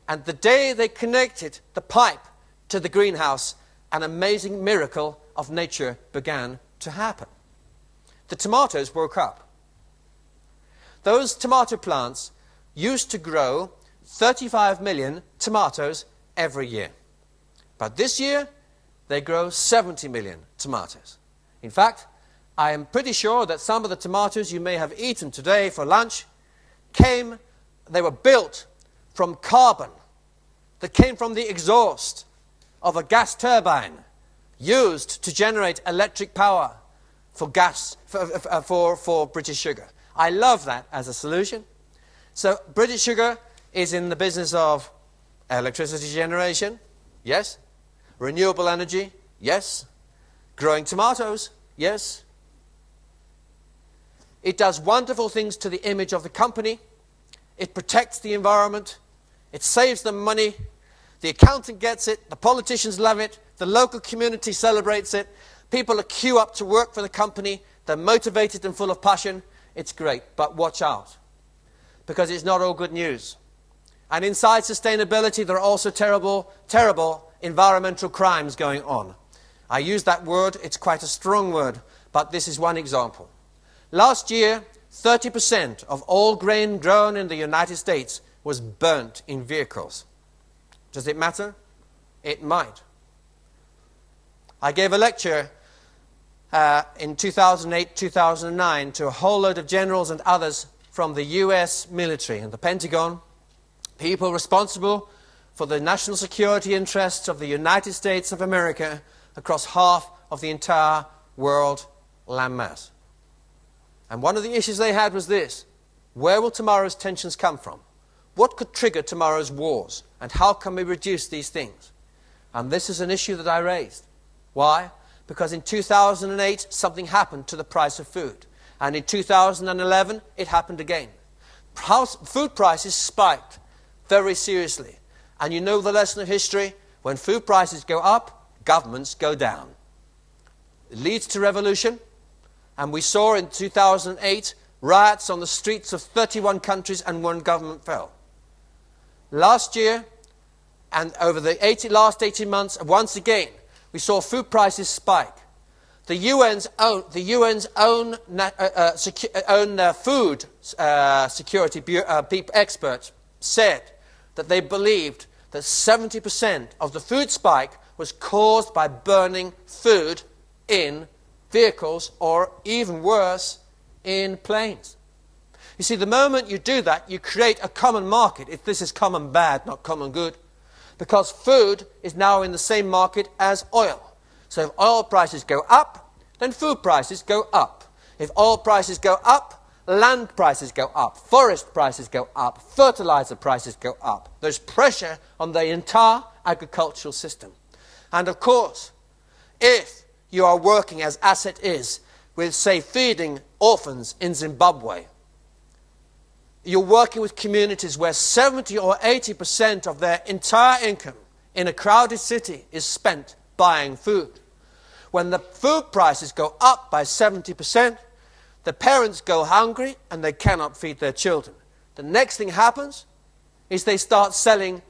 And the day they connected the pipe to the greenhouse, an amazing miracle of nature began to happen. The tomatoes woke up. Those tomato plants used to grow 35 million tomatoes every year. But this year, they grow 70 million tomatoes. In fact, I am pretty sure that some of the tomatoes you may have eaten today for lunch they were built from carbon that came from the exhaust of a gas turbine used to generate electric power for British Sugar. I love that as a solution. So British Sugar is in the business of electricity generation, yes. Renewable energy, yes. Growing tomatoes, yes. It does wonderful things to the image of the company. It protects the environment. It saves them money. The accountant gets it. The politicians love it. The local community celebrates it. People queue up to work for the company. They're motivated and full of passion. It's great, but watch out, because it's not all good news. And inside sustainability, there are also terrible, terrible environmental crimes going on. I use that word. It's quite a strong word, but this is one example. Last year, 30% of all grain grown in the United States was burnt in vehicles. Does it matter? It might. I gave a lecture in 2008-2009 to a whole load of generals and others from the US military and the Pentagon, people responsible for the national security interests of the United States of America across half of the entire world landmass. And one of the issues they had was this: where will tomorrow's tensions come from? What could trigger tomorrow's wars? And how can we reduce these things? And this is an issue that I raised. Why? Because in 2008, something happened to the price of food. And in 2011, it happened again. Food prices spiked very seriously. And you know the lesson of history? When food prices go up, governments go down. It leads to revolution. And we saw in 2008 riots on the streets of 31 countries and one government fell. Last year, and over the last 18 months, once again, we saw food prices spike. The UN's own food security experts said that they believed that 70% of the food spike was caused by burning food in vehicles, or even worse, in planes. You see, the moment you do that, you create a common market. This is common bad, not common good. Because food is now in the same market as oil. So if oil prices go up, then food prices go up. If oil prices go up, land prices go up, forest prices go up, fertilizer prices go up. There's pressure on the entire agricultural system. And of course, if you are working as Asset is with, say, feeding orphans in Zimbabwe, you're working with communities where 70 or 80% of their entire income in a crowded city is spent buying food. When the food prices go up by 70%, the parents go hungry and they cannot feed their children. The next thing happens is they start selling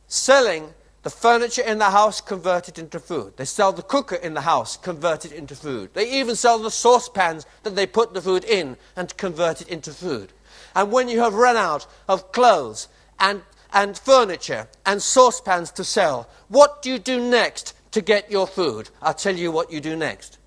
the furniture in the house converted into food. They sell the cooker in the house converted into food. They even sell the saucepans that they put the food in and convert it into food. And when you have run out of clothes and furniture and saucepans to sell, what do you do next to get your food? I'll tell you what you do next.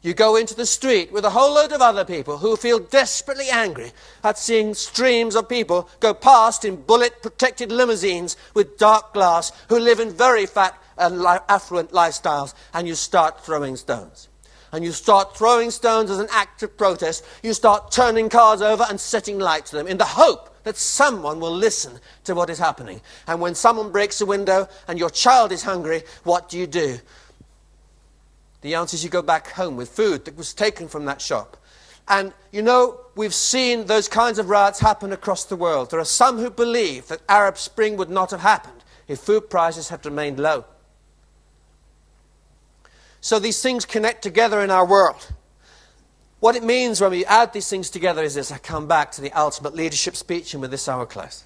You go into the street with a whole load of other people who feel desperately angry at seeing streams of people go past in bullet-protected limousines with dark glass who live in very fat and affluent lifestyles, and you start throwing stones. And you start throwing stones as an act of protest. You start turning cars over and setting light to them in the hope that someone will listen to what is happening. And when someone breaks a window and your child is hungry, what do? The answer is you go back home with food that was taken from that shop. And you know, we've seen those kinds of riots happen across the world. There are some who believe that Arab Spring would not have happened if food prices had remained low. So these things connect together in our world. What it means when we add these things together is this. I come back to the ultimate leadership speech, and with this I will close.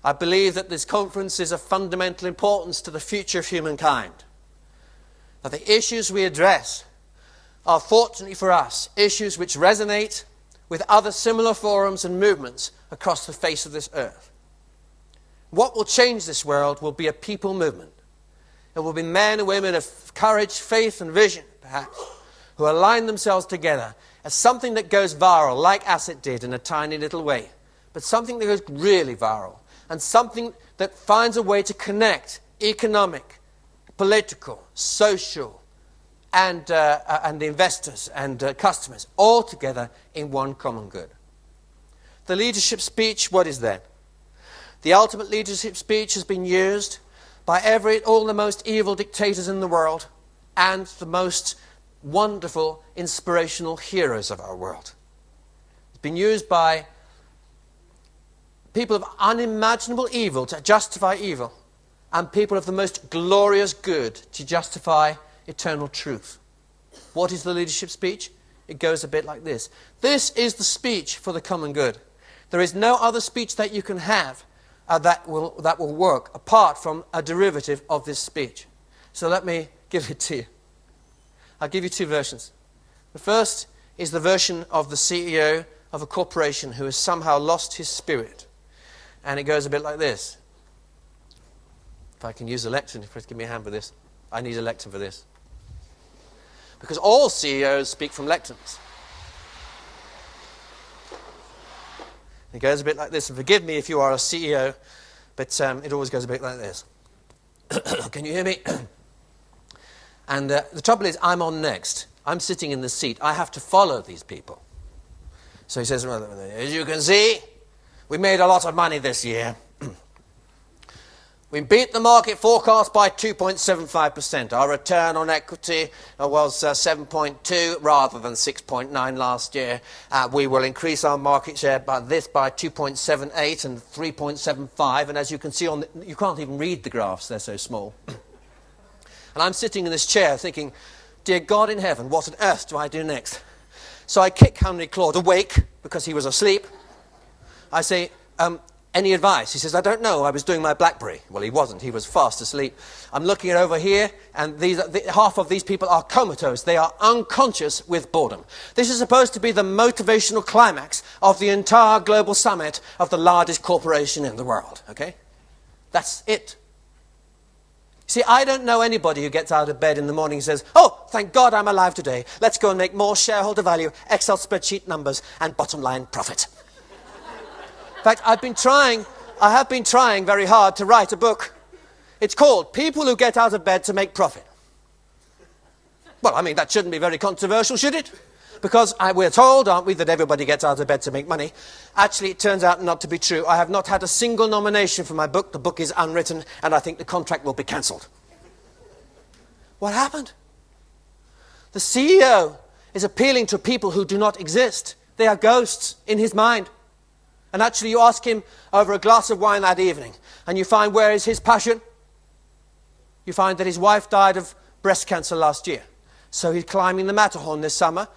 I believe that this conference is of fundamental importance to the future of humankind. That the issues we address are, fortunately for us, issues which resonate with other similar forums and movements across the face of this earth. What will change this world will be a people movement. It will be men and women of courage, faith and vision, perhaps, who align themselves together as something that goes viral, like Asset did in a tiny little way, but something that goes really viral, and something that finds a way to connect economic, political, social, and investors and customers all together in one common good. The leadership speech, what is that? The ultimate leadership speech has been used by all the most evil dictators in the world and the most wonderful, inspirational heroes of our world. It's been used by people of unimaginable evil to justify evil, and people of the most glorious good to justify eternal truth. What is the leadership speech? It goes a bit like this. This is the speech for the common good. There is no other speech that you can have that will work apart from a derivative of this speech. So let me give it to you. I'll give you two versions. The first is the version of the CEO of a corporation who has somehow lost his spirit. And it goes a bit like this. If I can use a lectern, give me a hand for this. I need a lectern for this. Because all CEOs speak from lecterns. It goes a bit like this, and forgive me if you are a CEO, but it always goes a bit like this. Can you hear me? And the trouble is, I'm on next. I'm sitting in the seat. I have to follow these people. So he says, as you can see, we made a lot of money this year. We beat the market forecast by 2.75%. Our return on equity was 7.2 rather than 6.9 last year. We will increase our market share by 2.78 and 3.75. And as you can see, you can't even read the graphs, they're so small. And I'm sitting in this chair thinking, dear God in heaven, what on earth do I do next? So I kick Henry Claude awake because he was asleep. I say, any advice? He says, I don't know, I was doing my BlackBerry. Well, he wasn't, he was fast asleep. I'm looking over here, and half of these people are comatose. They are unconscious with boredom. This is supposed to be the motivational climax of the entire global summit of the largest corporation in the world, okay? That's it. See, I don't know anybody who gets out of bed in the morning and says, oh, thank God I'm alive today. Let's go and make more shareholder value, Excel spreadsheet numbers, and bottom line profit. In fact, I have been trying very hard to write a book. It's called People Who Get Out of Bed to Make Profit. Well, I mean, that shouldn't be very controversial, should it? Because we're told, aren't we, that everybody gets out of bed to make money. Actually, it turns out not to be true. I have not had a single nomination for my book. The book is unwritten, and I think the contract will be cancelled. What happened? The CEO is appealing to people who do not exist. They are ghosts in his mind. And actually, you ask him over a glass of wine that evening, and you find where is his passion? You find that his wife died of breast cancer last year. So he's climbing the Matterhorn this summer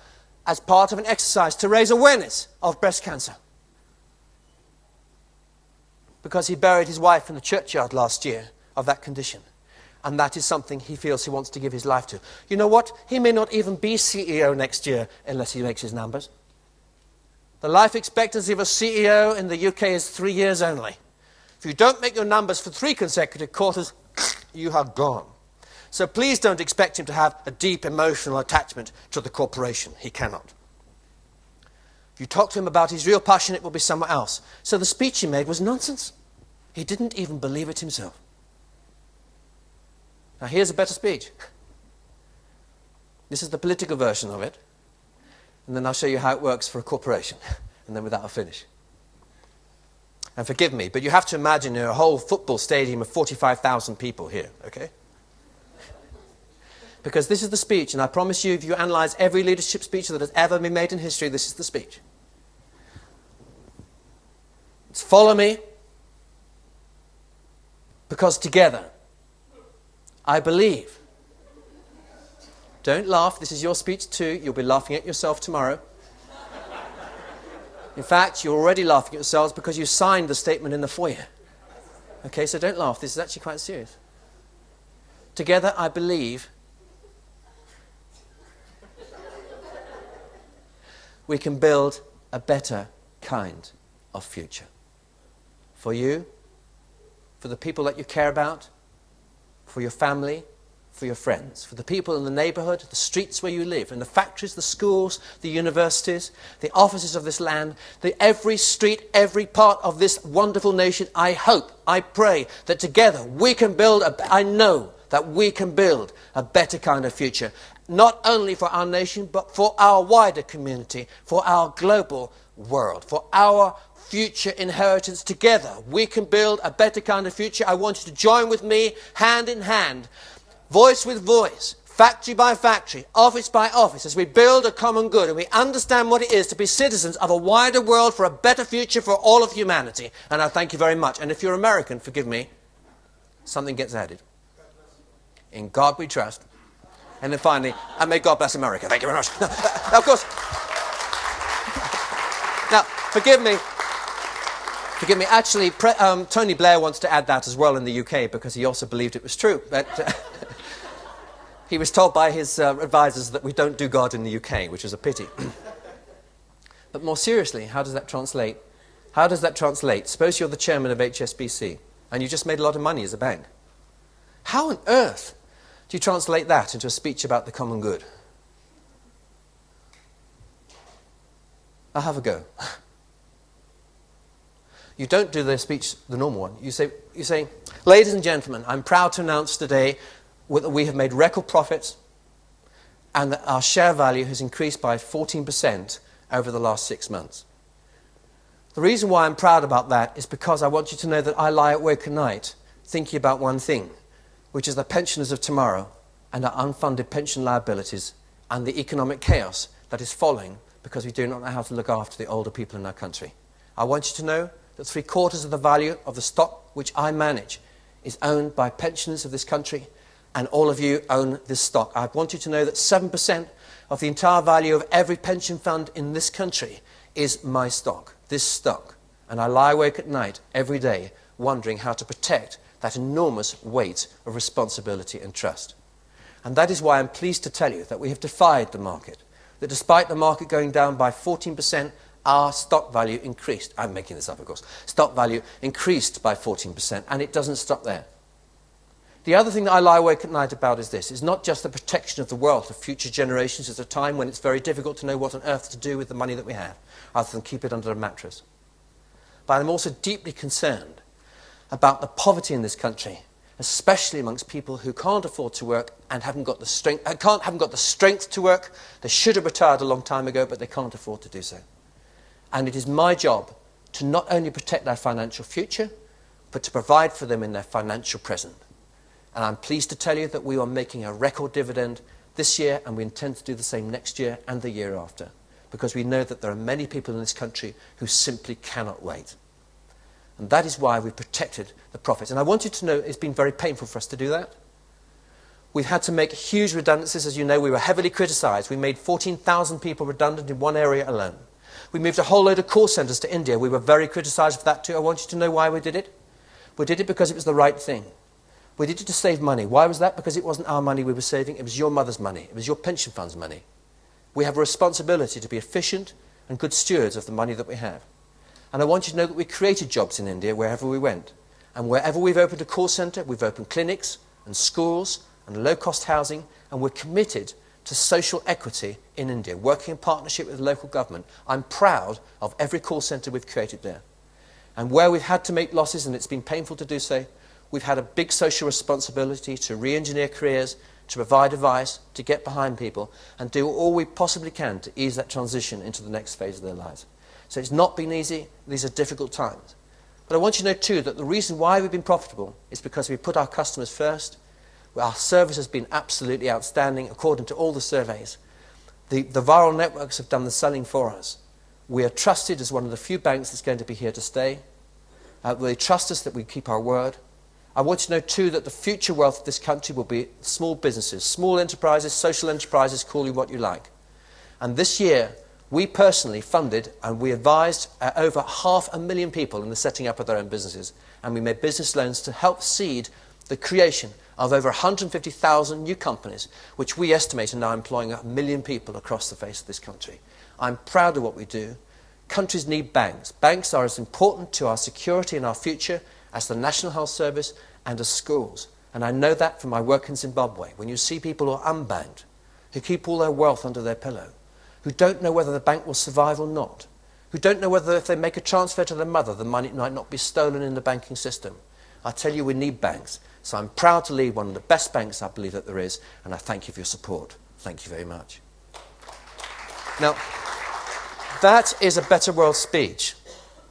as part of an exercise to raise awareness of breast cancer. Because he buried his wife in the churchyard last year of that condition. And that is something he feels he wants to give his life to. You know what? He may not even be CEO next year unless he makes his numbers. The life expectancy of a CEO in the UK is 3 years only. If you don't make your numbers for 3 consecutive quarters, you are gone. So please don't expect him to have a deep emotional attachment to the corporation. He cannot. If you talk to him about his real passion, it will be somewhere else. So the speech he made was nonsense. He didn't even believe it himself. Now here's a better speech. This is the political version of it. And then I'll show you how it works for a corporation. And then with that I'll finish. And forgive me, but you have to imagine a whole football stadium of 45,000 people here, okay? Because this is the speech, and I promise you, if you analyze every leadership speech that has ever been made in history, this is the speech. It's follow me, because together, I believe. Don't laugh, this is your speech too. You'll be laughing at yourself tomorrow. In fact, you're already laughing at yourselves because you signed the statement in the foyer. Okay, so don't laugh, this is actually quite serious. Together, I believe we can build a better kind of future. For you, for the people that you care about, for your family, for your friends, for the people in the neighbourhood, the streets where you live, in the factories, the schools, the universities, the offices of this land, every street, every part of this wonderful nation. I hope, I pray that together we can build, I know that we can build a better kind of future, not only for our nation, but for our wider community, for our global world, for our future inheritance. Together we can build a better kind of future. I want you to join with me, hand in hand, voice with voice, factory by factory, office by office, as we build a common good and we understand what it is to be citizens of a wider world for a better future for all of humanity. And I thank you very much. And if you're American, forgive me, something gets added. In God we trust. And then finally, and may God bless America. Thank you very much. Now, of course. Now, forgive me. Actually, Tony Blair wants to add that as well in the UK because he also believed it was true. But he was told by his advisors that we don't do God in the UK, which is a pity. But more seriously, how does that translate? How does that translate? Suppose you're the chairman of HSBC and you just made a lot of money as a bank. How on earth do you translate that into a speech about the common good? I'll have a go. You don't do the speech, the normal one. You say, ladies and gentlemen, I'm proud to announce today that we have made record profits and that our share value has increased by 14% over the last 6 months. The reason why I'm proud about that is because I want you to know that I lie awake at night thinking about one thing, which is the pensioners of tomorrow and our unfunded pension liabilities and the economic chaos that is following because we do not know how to look after the older people in our country. I want you to know that 3/4 of the value of the stock which I manage is owned by pensioners of this country, and all of you own this stock. I want you to know that 7% of the entire value of every pension fund in this country is my stock, this stock. And I lie awake at night every day wondering how to protect that enormous weight of responsibility and trust. And that is why I'm pleased to tell you that we have defied the market, that despite the market going down by 14%, our stock value increased. I'm making this up, of course. Stock value increased by 14%, and it doesn't stop there. The other thing that I lie awake at night about is this. It's not just the protection of the wealth of future generations at a time when it's very difficult to know what on earth to do with the money that we have, other than keep it under a mattress. But I'm also deeply concerned about the poverty in this country, especially amongst people who can't afford to work and haven't got the strength to work. They should have retired a long time ago, but they can't afford to do so. And it is my job to not only protect their financial future, but to provide for them in their financial present. And I'm pleased to tell you that we are making a record dividend this year, and we intend to do the same next year and the year after, because we know that there are many people in this country who simply cannot wait. And that is why we've protected the profits. And I want you to know it's been very painful for us to do that. We've had to make huge redundancies. As you know, we were heavily criticised. We made 14,000 people redundant in one area alone. We moved a whole load of call centres to India. We were very criticised for that too. I want you to know why we did it. We did it because it was the right thing. We did it to save money. Why was that? Because it wasn't our money we were saving. It was your mother's money. It was your pension fund's money. We have a responsibility to be efficient and good stewards of the money that we have. And I want you to know that we created jobs in India wherever we went. And wherever we've opened a call centre, we've opened clinics and schools and low-cost housing, and we're committed to social equity in India, working in partnership with the local government. I'm proud of every call centre we've created there. And where we've had to make losses, and it's been painful to do so, we've had a big social responsibility to re-engineer careers, to provide advice, to get behind people, and do all we possibly can to ease that transition into the next phase of their lives. So it's not been easy. These are difficult times. But I want you to know too that the reason why we've been profitable is because we put our customers first. Our service has been absolutely outstanding according to all the surveys. The viral networks have done the selling for us. We are trusted as one of the few banks that's going to be here to stay. They trust us that we keep our word. I want you to know too that the future wealth of this country will be small businesses, small enterprises, social enterprises, call you what you like. And this year, we personally funded and we advised over 500,000 people in the setting up of their own businesses. And we made business loans to help seed the creation of over 150,000 new companies, which we estimate are now employing 1 million people across the face of this country. I'm proud of what we do. Countries need banks. Banks are as important to our security and our future as the National Health Service and as schools. And I know that from my work in Zimbabwe. When you see people who are unbanked, who keep all their wealth under their pillow, who don't know whether the bank will survive or not, who don't know whether if they make a transfer to their mother, the money might not be stolen in the banking system. I tell you, we need banks. So I'm proud to lead one of the best banks I believe that there is, and I thank you for your support. Thank you very much. Now, that is a Better World speech.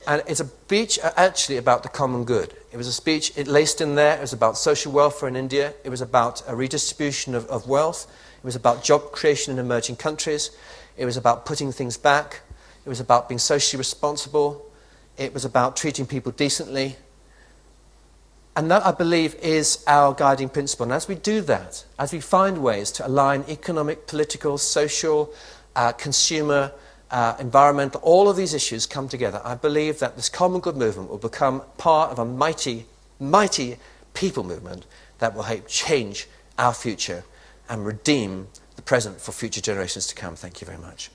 And it's a speech actually about the common good. It was a speech, it laced in there, it was about social welfare in India, it was about a redistribution of wealth, it was about job creation in emerging countries, it was about putting things back, it was about being socially responsible, it was about treating people decently. And that, I believe, is our guiding principle. And as we do that, as we find ways to align economic, political, social, consumer, environmental, all of these issues come together, I believe that this common good movement will become part of a mighty, mighty people movement that will help change our future and redeem the present for future generations to come. Thank you very much.